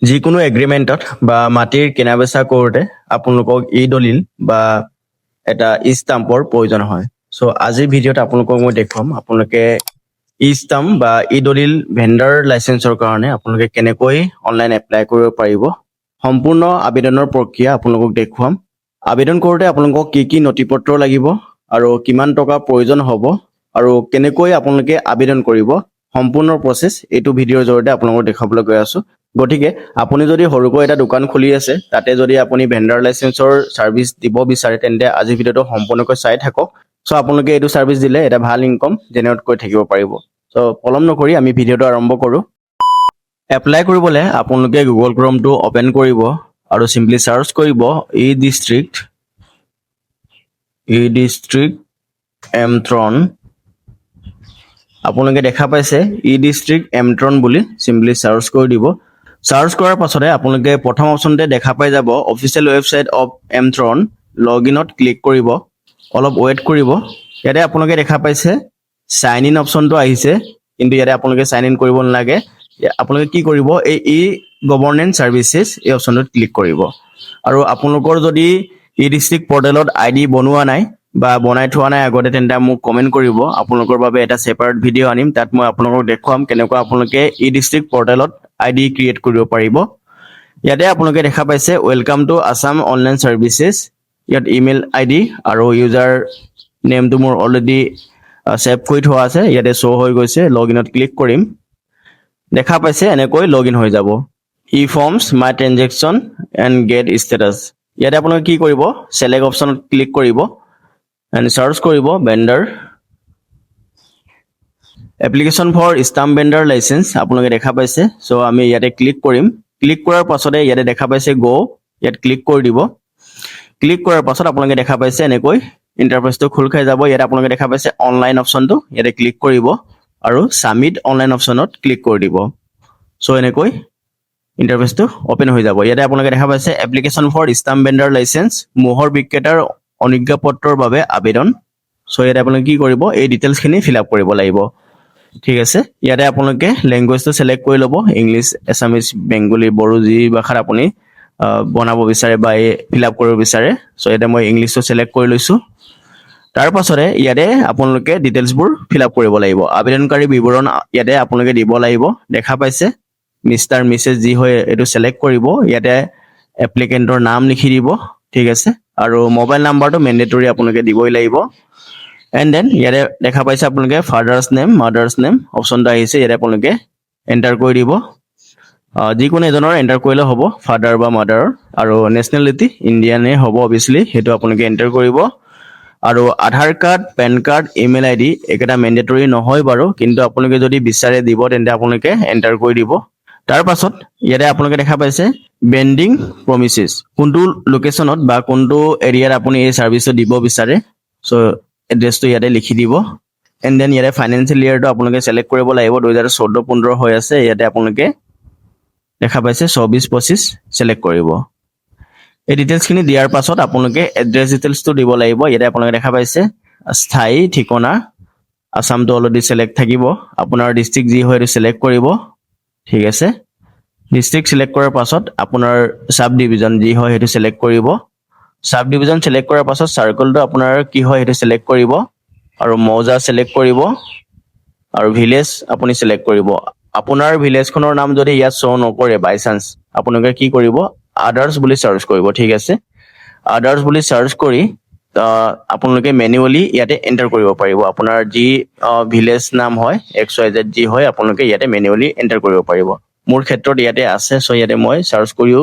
যিকোনো এগ্ৰিমেণ্টত বা মাটিৰ কিনা বেচা কৰোঁতে আপোনালোকক ই দলিল বা এটা ই ষ্টাম্পৰ প্ৰয়োজন হয়। চ' আজিৰ ভিডিঅ'ত আপোনালোকক মই দেখুৱাম আপোনালোকে ই ষ্টাম্প বা ই দলিল ভেণ্ডাৰ লাইচেন্সৰ কাৰণে আপোনালোকে কেনেকৈ অনলাইন এপ্লাই কৰিব পাৰিব। সম্পূৰ্ণ আবেদনৰ প্ৰক্ৰিয়া আপোনালোকক দেখুৱাম। আবেদন কৰোঁতে আপোনালোকক কি কি নথিপত্ৰ লাগিব আৰু কিমান টকা প্ৰয়োজন হ'ব আৰু কেনেকৈ আপোনালোকে আবেদন কৰিব, সম্পূৰ্ণ প্ৰচেছ এইটো ভিডিঅ'ৰ জৰিয়তে আপোনালোকক দেখাবলৈ গৈ আছোঁ। গতিকে আপুনি যদি সৰুকৈ এটা দোকান খুলি আছে, তাতে যদি আপুনি ভেণ্ডাৰ লাইচেন্সৰ ছাৰ্ভিচ দিব বিচাৰে, তেন্তে আজিৰ ভিডিঅ'টো সম্পূৰ্ণকৈ চাই থাকক। চ' আপোনালোকে এইটো ছাৰ্ভিচ দিলে এটা ভাল ইনকম জেনেৰেট কৰি থাকিব পাৰিব। চ' পলম নকৰি আমি ভিডিঅ'টো আৰম্ভ কৰোঁ। এপ্লাই কৰিবলৈ আপোনালোকে গুগল ক্ৰমটো অ'পেন কৰিব আৰু চিম্পলি চাৰ্চ কৰিব ই ডিষ্ট্ৰিক্ট এমট্ৰন। আপোনালোকে দেখা পাইছে ই ডিষ্ট্ৰিক্ট এমট্ৰন বুলি চিম্পলি চাৰ্চ কৰি দিব। চাৰ্চ কৰাৰ পাছতে আপোনালোকে প্ৰথম অপশ্যনতে দেখা পাই যাব official website of Amtron, log ইনত ক্লিক কৰিব, অলপ ৱেইট কৰিব। ইয়াতে আপোনালোকে দেখা পাইছে চাইন ইন অপশ্যনটো আহিছে, কিন্তু ইয়াতে আপোনালোকে চাইন ইন কৰিব নালাগে। আপোনালোকে কি কৰিব, এই ই গভৰ্নেন্স ছাৰ্ভিচেছ এই অপশ্যনটোত ক্লিক কৰিব। আৰু আপোনালোকৰ যদি ই ডিষ্ট্ৰিক্ট পৰ্টেলত ID বনোৱা নাই বা বনাই থোৱা নাই আগতে, তেন্তে মোক কমেণ্ট কৰিব। আপোনালোকৰ বাবে এটা ছেপাৰেট ভিডিঅ' আনিম, তাত মই আপোনালোকক দেখুৱাম কেনেকুৱা আপোনালোকে ই ডিষ্ট্ৰিক্ট পৰ্টেলত ID ক্ৰিয়েট কৰিব পাৰিব। ইয়াতে আপোনালোকে দেখা পাইছে welcome to Assam online services. ইয়াত ইমেইল ID আৰু ইউজাৰ নেমটো মোৰ অলৰেডি ছেভ কৰি থোৱা আছে, ইয়াতে শ্ব' হৈ গৈছে। লগ ইনত ক্লিক কৰিম, দেখা পাইছে এনেকৈ লগ ইন হৈ যাব। E forms, my transaction and get status. ইয়াতে আপোনালোকে কি কৰিব, চেলেক্ট অপশ্যনত ক্লিক কৰিব এণ্ড চাৰ্চ কৰিব vendor application for stamp vendor licence. আপোনালোকে দেখা পাইছে। চ' আমি ইয়াতে ক্লিক কৰিম। ক্লিক কৰাৰ পাছতে ইয়াতে দেখা পাইছে গ', ইয়াত ক্লিক কৰি দিব। ক্লিক কৰাৰ পাছত আপোনালোকে দেখা পাইছে এনেকৈ ইণ্টাৰফেচটো খোল খাই যাব। ইয়াতে আপোনালোকে দেখা পাইছে অনলাইন অপশ্যনটো, ইয়াতে ক্লিক কৰিব আৰু ছাবমিট অনলাইন অপশ্যনত ক্লিক কৰি দিব। চ' এনেকৈ ইণ্টাৰফেচটো অ'পেন হৈ যাব। ইয়াতে আপোনালোকে দেখা পাইছে application for stamp vendor licence, মোহৰ বিক্ৰেতাৰ অনুজ্ঞাপত্ৰৰ বাবে আবেদন। চ' ইয়াতে আপোনালোকে কি কৰিব, এই ডিটেইলছখিনি ফিল আপ কৰিব লাগিব। ঠিক আছে, ইয়াতে আপোনালোকে লেংগুৱেজটো চিলেক্ট কৰি ল'ব, ইংলিছ, এছামিছ, বেংগলী, বড়ো, যি ভাষাত আপুনি বনাব বিচাৰে বা ফিল আপ কৰিব বিচাৰে। চ' ইয়াতে মই ইংলিছটো চিলেক্ট কৰি লৈছোঁ। তাৰ পাছতে ইয়াতে আপোনালোকে ডিটেইলছবোৰ ফিল আপ কৰিব লাগিব। আবেদনকাৰী বিৱৰণ ইয়াতে আপোনালোকে দিব লাগিব। দেখা পাইছে মিষ্টাৰ মিছেছ যি হয় এইটো চিলেক্ট কৰিব। ইয়াতে এপ্লিকেণ্টৰ নাম লিখি দিব। ঠিক আছে, আৰু মোবাইল নাম্বাৰটো মেণ্ডেটৰী আপোনালোকে দিবই লাগিব। এণ্ড দেন ইয়াতে দেখা পাইছে আপোনালোকে ফাদাৰ্ছ নেম, মাদাৰ্ছ নেম অপশ্যনটো আহিছে, ইয়াতে আপোনালোকে এণ্টাৰ কৰি দিব। যিকোনো এজনৰ এণ্টাৰ কৰিলে হ'ব, ফাদাৰ বা মাদাৰৰ। আৰু নেশ্যনেলিটি ইণ্ডিয়ানেই হ'ব অভিয়াছলি, সেইটো আপোনালোকে এণ্টাৰ কৰিব। আৰু Aadhaar card, pan card, email ID এইকেইটা মেণ্ডেটৰী নহয় বাৰু, কিন্তু আপোনালোকে যদি বিচাৰে দিব, তেন্তে আপোনালোকে এণ্টাৰ কৰি দিব। তাৰ পাছত ইয়াতে আপোনালোকে দেখা পাইছে বেণ্ডিং প্ৰমিছেছ, কোনটো লোকেশ্যনত বা কোনটো এৰিয়াত আপুনি এই ছাৰ্ভিচটো দিব বিচাৰে। চ' এড্ৰেছটো ইয়াতে লিখি দিব। এণ্ড দেন ইয়াতে ফাইনেন্সিয়েল ইয়েৰটো আপোনালোকে চিলেক্ট কৰিব লাগিব। 2014-15 হৈ আছে, ইয়াতে আপোনালোকে দেখা পাইছে 24-25 চিলেক্ট কৰিব। এই ডিটেইলছখিনি দিয়াৰ পাছত আপোনালোকে এড্ৰেছ ডিটেইলছটো দিব লাগিব। ইয়াতে আপোনালোকে দেখা পাইছে স্থায়ী ঠিকনা, আছামটো অলৰেডি চিলেক্ট থাকিব। আপোনাৰ ডিষ্ট্ৰিক্ট যি হয় এইটো চিলেক্ট কৰিব। ঠিক আছে, ডিষ্ট্ৰিক্ট চিলেক্ট কৰাৰ পাছত আপোনাৰ চাব ডিভিজন যি হয় সেইটো চিলেক্ট কৰিব। চাব ডিভিজন চিলেক্ট কৰাৰ পাছত চাৰ্কলটো আপোনাৰ কি হয় সেইটো চিলেক্ট কৰিব, আৰু মৌজা চিলেক্ট কৰিব, আৰু ভিলেজ আপুনি চিলেক্ট কৰিব। আপোনাৰ ভিলেজখনৰ নাম যদি ইয়াত শ্ব' নকৰে বাই চান্স, আপোনালোকে কি কৰিব, আদাৰ্ছ বুলি চাৰ্চ কৰিব। ঠিক আছে, আদাৰ্ছ বুলি চাৰ্চ কৰি আপোনালোকে মেনুৱেলি ইয়াতে এণ্টাৰ কৰিব পাৰিব। আপোনাৰ যি ভিলেজ নাম হয় XYZ যি হয় আপোনালোকে ইয়াতে মেনুৱেলি এণ্টাৰ কৰিব পাৰিব। মোৰ ক্ষেত্ৰত ইয়াতে আছে, চ' ইয়াতে মই চাৰ্চ কৰিও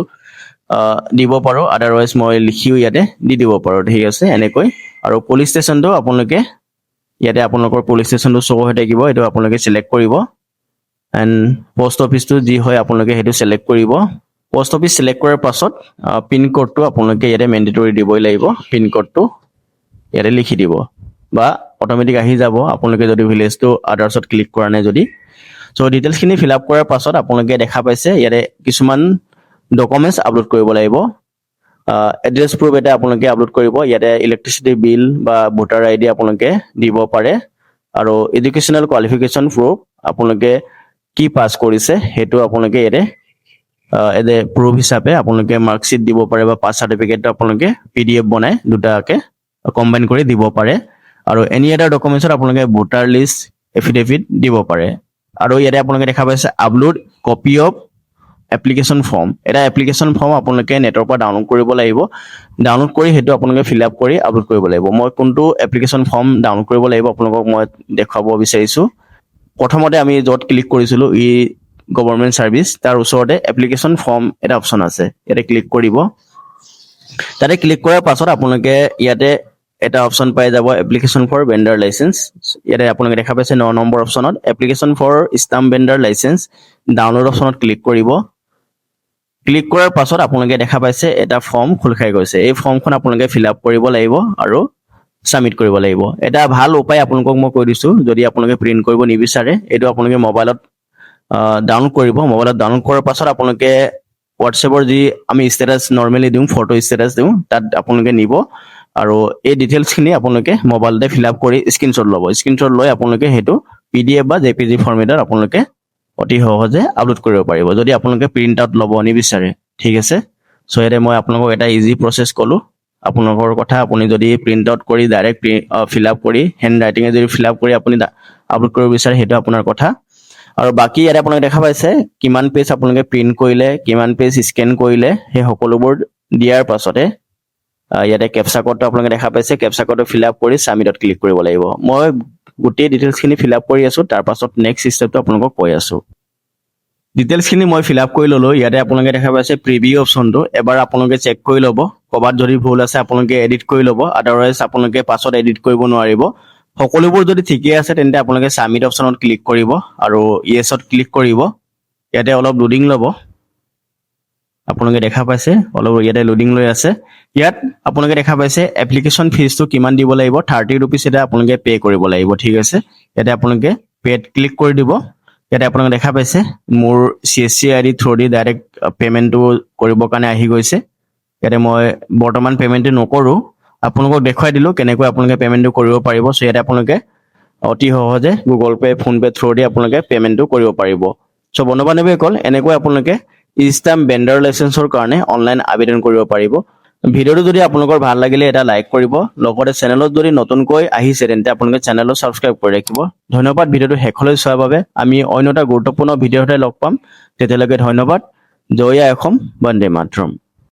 দিব পাৰোঁ, আদাৰৱাইজ মই লিখিও ইয়াতে দি দিব পাৰোঁ। ঠিক আছে, এনেকৈ। আৰু পুলিচ ষ্টেচনটো আপোনালোকে ইয়াতে আপোনালোকৰ পুলিচ ষ্টেচনটো শ্ব' হৈ থাকিব, এইটো আপোনালোকে চিলেক্ট কৰিব। এণ্ড পোষ্ট অফিচটো যি হয় আপোনালোকে সেইটো চিলেক্ট কৰিব। পোষ্ট অফিচ চিলেক্ট কৰাৰ পাছত পিনক'ডটো আপোনালোকে ইয়াতে মেণ্ডেটৰী দিবই লাগিব। পিনক'ডটো ইয়াতে লিখি দিব বা অট'মেটিক আহি যাব, আপোনালোকে যদি ভিলেজটো আদাৰ্ছত ক্লিক কৰা নাই যদি। চ' ডিটেইলছখিনি ফিল আপ কৰাৰ পাছত আপোনালোকে দেখা পাইছে ইয়াতে কিছুমান ডকুমেণ্টছ আপলোড কৰিব লাগিব। এড্ৰেছ প্ৰুফ এটা আপোনালোকে আপলোড কৰিব। ইয়াতে ইলেক্ট্ৰিচিটি বিল বা ভোটাৰ ID আপোনালোকে দিব পাৰে। আৰু এডুকেশ্যনেল কোৱালিফিকেশ্যন প্ৰুফ আপোনালোকে কি পাছ কৰিছে সেইটো আপোনালোকে ইয়াতে এজ এ প্ৰুফ হিচাপে আপোনালোকে মাৰ্কশ্বিট দিব পাৰে বা পাছ চাৰ্টিফিকেট আপোনালোকে PDF বনাই দুটাকে কম্বাইন কৰি দিব পাৰে আৰু এনি আদাৰ ডকুমেণ্টছত আপোনালোকে ভোটাৰ লিষ্ট এফিডেভিট দিব পাৰে আৰু ইয়াতে আপোনালোকে দেখা পাইছে upload copy of application form এটা এপ্লিকেশ্যন ফৰ্ম আপোনালোকে নেটৰ পৰা ডাউনলোড কৰিব লাগিব ডাউনলোড কৰি সেইটো আপোনালোকে ফিল আপ কৰি আপলোড কৰিব লাগিব মই কোনটো এপ্লিকেশ্যন ফৰ্ম ডাউনলোড কৰিব লাগিব আপোনালোকক মই দেখাব বিচাৰিছো প্ৰথমতে আমি য'ত ক্লিক কৰিছিলো ই গভৰ্ণমেণ্ট সাৰ্ভিস তাৰ ওচৰতে এপ্লিকেশ্যন ফৰ্ম এটা অপচন আছে ইয়াতে ক্লিক কৰিব তাতে ক্লিক কৰাৰ পাছত আপোনালোকে ইয়াতে এটা অপচন পাই যাব এপ্লিকেশ্যন ফৰ ভেণ্ডাৰ লাইসেন্স ইয়াতে আপোনালোকে দেখা পাইছে 9 নম্বৰ অপচনত application for stamp vendor licence download অপচনত ক্লিক কৰিব ক্লিক কৰাৰ পাছত আপোনালোকে দেখা পাইছে এটা ফৰ্ম খোল খাই গৈছে এই ফৰ্মখন আপোনালোকে ফিল আপ কৰিব লাগিব আৰু সাবমিট কৰিব লাগিব এটা ভাল উপায় আপোনালোকক মই কৈ দিছো যদি আপোনালোকে প্ৰিন্ট কৰিব নিবিচাৰে এটো আপোনালোকে মোবাইলত ডাউনলোড কৰিব মোবাইলত ডাউনলোড কৰাৰ পাছত আপোনালোকে হোৱাটছএপৰ যি আমি ষ্টেটাস নৰমালি দিওঁ ফটো ষ্টেটাস দিওঁ তাত আপোনালোকে নিব আৰু এই ডিটেইলছ খিনি আপোনালোকে মোবাইলতে ফিল আপ কৰি স্ক্ৰিনশ্বট ল'ব স্ক্ৰিনশ্বট লৈ আপোনালোকে হেতু PDF বা JPG ফৰ্মেটত আপোনালোকে অতি সহজে আপলোড কৰিব পাৰিব যদি আপোনালোকে প্ৰিন্ট আউট ল'ব নিবিচাৰে ঠিক আছে সো এৰে মই আপোনালোকক এটা ইজি প্ৰসেস কলো আপোনালোকৰ কথা আপুনি যদি প্ৰিন্ট আউট কৰি ডাইৰেক্ট ফিল আপ কৰি হেণ্ড ৰাইটিং এ যদি ফিল আপ কৰি আপুনি আপলোড কৰিব বিচাৰে হেতু আপোনাৰ কথা আৰু বাকি ইয়াৰে আপোনালোকে দেখা পাইছে কিমান পেজ আপোনালোকে প্ৰিন্ট কৰিলে কিমান পেজ স্ক্যান কৰিলে হে সকলোবোৰ দিয়াৰ পাছতে ইয়াতে ক্যাপচা কোডটো আপোনালোকে দেখা পাইছে ক্যাপচা কোডটো ফিল আপ কৰি সাবমিটত ক্লিক কৰিব লাগিব মই গোটেই ডিটেইলছ খিনি ফিল আপ কৰি আছো তাৰ পাছত নেক্সট স্টেপটো আপোনালোকক কৈ আছো ডিটেইলছ খিনি মই ফিল আপ কৰি ললো ইয়াতে আপোনালোকে দেখা পাইছে প্ৰিভিউ অপচনটো এবাৰ আপোনালোকে চেক কৰি ল'ব কবাত যদি ভুল আছে আপোনালোকে এডিট কৰি ল'ব আদাৰৱাইজ আপোনালোকে পাছত এডিট কৰিব নোৱাৰিব সকলোবোৰ যদি ঠিকে আছে তেন্তে আপোনালোকে সাবমিট অপচনত ক্লিক কৰিব আৰু ইয়েছত ক্লিক কৰিব ইয়াতে অলপ লোডিং ল'ব আপোনালোকে দেখা পাইছে অলপ ইয়াতে লোডিং লৈ আছে ইয়াত আপোনালোকে দেখা পাইছে এপ্লিকেশ্যন ফিজটো কিমান দিব লাগিব 30 रुपीस এটা আপোনালোকে পে কৰিব লাগিব ঠিক আছে ইয়াতে আপোনালোকে পেড ক্লিক কৰি দিব ইয়াতে আপোনালোকে দেখা পাইছে মোৰ CSC ID থ্ৰু দি ডাইৰেক্ট পেমেন্টটো কৰিবৰ কাৰণে আহি গৈছে ইয়াতে মই বৰ্তমান পেমেন্টটো নকৰো আপোনালোকক দেখুৱাই দিলো কেনেকৈ আপোনালোকে পেমেন্টটো কৰিব পাৰিব সো ইয়াতে আপোনালোকে অতি সহজে Google pay PhonePe through the আপোনালোকে পেমেন্টটো কৰিব পাৰিব সো বন্ধু-বান্ধৱী কল এনেকৈ আপোনালোকে ষ্টাম্প ভেণ্ডাৰ লাইসেন্সৰ কাৰণে অনলাইন আবেদন কৰিব পাৰিব ভিডিওটো যদি আপোনালোকৰ ভাল লাগিলে এটা লাইক কৰিব লগতে চেনেলত যদি নতুনকৈ আহিছে তেন্তে আপোনালোকে চেনেলটো সাবস্ক্ৰাইব কৰি ৰাখিব ধন্যবাদ ভিডিওটো হেকলৈ চোৱাৰ বাবে আমি অন্য এটা গুৰুত্বপূৰ্ণ ভিডিওতে লগ পাম তেতিয়ালৈকে ধন্যবাদ জয় অসম বন্দে মাতৰম